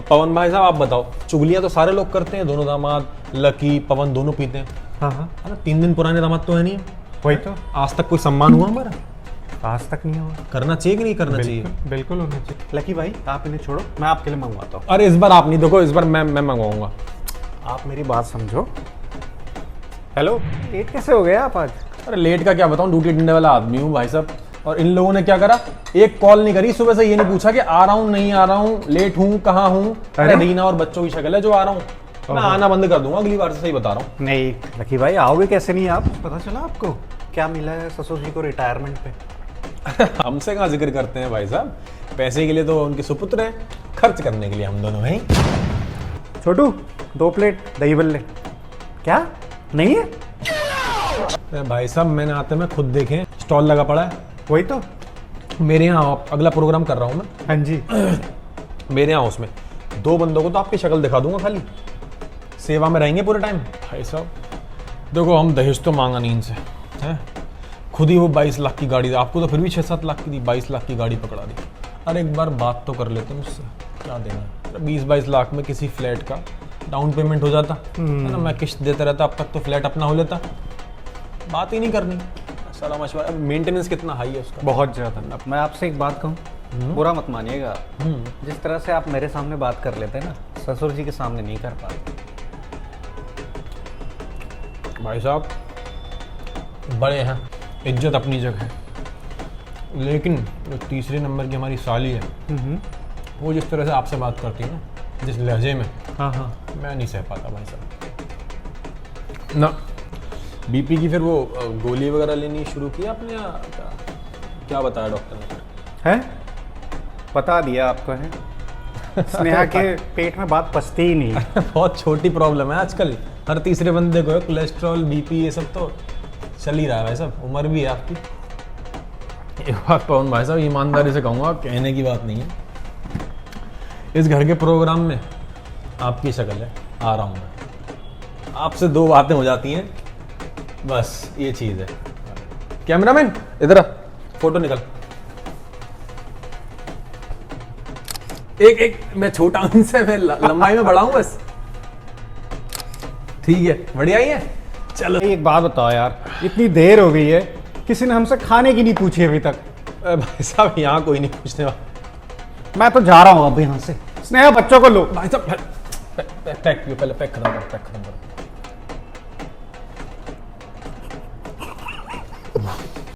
अब पवन भाई साहब आप बताओ, चुगलियां तो सारे लोग करते हैं, दोनों दामाद लकी पवन दोनों पीते हैं। हाँ हाँ, अरे 3 दिन पुराने दामाद तो है नहीं, वही तो। आज तक कोई सम्मान हुआ हमारा? आज तक नहीं हुआ। करना चाहिए कि नहीं करना चाहिए? बिल्कुल होना चाहिए। लकी भाई आप इन्हें छोड़ो, मैं आपके लिए मंगवाता हूँ। अरे इस बार आप नहीं, देखो इस बार मैं मंगवाऊंगा। आप मेरी बात समझो। हेलो, लेट कैसे हो गए आप आज? अरे लेट का क्या बताऊं, ड्यूटी ढूंढने वाला आदमी हूँ भाई साहब। और इन लोगों ने क्या करा, एक कॉल नहीं करी सुबह से, ये नहीं पूछा कि आ रहा हूँ नहीं आ रहा हूँ, लेट हूँ कहाँ हूँ। अरे रीना और बच्चों की शक्ल है जो आ रहा हूँ, मैं आना बंद कर दूंगा अगली बार से, सही बता रहा हूँ। नहीं लकी भाई, आओगे कैसे नहीं आप? पता चला आपको क्या मिला है ससुर जी को रिटायरमेंट पे? हमसे कहाँ जिक्र करते हैं भाई साहब, पैसे के लिए तो उनके सुपुत्र हैं, खर्च करने के लिए हम दोनों हैं। छोटू 2 प्लेट दही बल्ले। क्या नहीं है? अरे भाई साहब मैंने आते में खुद देखे, स्टॉल लगा पड़ा है। वही तो। मेरे यहाँ अगला प्रोग्राम कर रहा हूँ मैं। हाँ जी। मेरे यहाँ उसमें 2 बंदों को तो आपकी शक्ल दिखा दूंगा, खाली सेवा में रहेंगे पूरे टाइम। भाई साहब देखो, हम दहेज तो मांगा नहीं इनसे, हैं? खुद ही वो 22 लाख की गाड़ी, आपको तो फिर भी 6-7 लाख की दी, 22 लाख की गाड़ी पकड़ा दी। अरे एक बार बात तो कर लेते मुझसे, क्या देना? 20-22 लाख में किसी फ्लैट का डाउन पेमेंट हो जाता है ना, मैं किस्त देता रहता, अब तक तो फ्लैट अपना हो लेता। बात ही नहीं करनी, साला मशवरा। मेंटेनेंस कितना हाई है उसका, बहुत ज़्यादा। मैं आपसे एक बात कहूँ, बुरा मत मानिएगा, जिस तरह से आप मेरे सामने बात कर लेते हैं ना, ससुर जी के सामने नहीं कर पाते। भाई साहब बड़े हैं, इज्जत अपनी जगह है, लेकिन जो तीसरे नंबर की हमारी साली है, वो जिस तरह से आपसे बात करती है ना, जिस लहजे में, हाँ हाँ, मैं नहीं सह पाता भाई साहब ना। बीपी की फिर वो गोली वगैरह लेनी शुरू की आपने या क्या बताया डॉक्टर ने? है बता दिया आपको है। स्नेहा के पेट में बात पचती ही नहीं। बहुत छोटी प्रॉब्लम है आजकल, हर तीसरे बंदे को है कोलेस्ट्रॉल बीपी, ये सब तो चल ही रहा है भाई साहब, उम्र भी है आपकी। एक बात पवन भाई साहब ईमानदारी से कहूँगा, कहने की बात नहीं है, इस घर के प्रोग्राम में आपकी शक्ल है, आ रहा हूँ मैं, आपसे 2 बातें हो जाती हैं बस, ये चीज़ है। कैमरामैन इधर आ, फोटो निकल। एक मैं छोटा हूं इनसे, मैं लंबाई में बड़ा हूं बस। ठीक है, बढ़िया ही है। चलो एक बात बताओ यार, इतनी देर हो गई है, किसी ने हमसे खाने की नहीं पूछी अभी तक। भाई साहब यहाँ कोई नहीं पूछने वाला। मैं तो जा रहा हूँ अब यहाँ से। स्नेहा बच्चों को लो। भाई साहब पैक पहले पैक खत्म कर, पैक खत्म कर।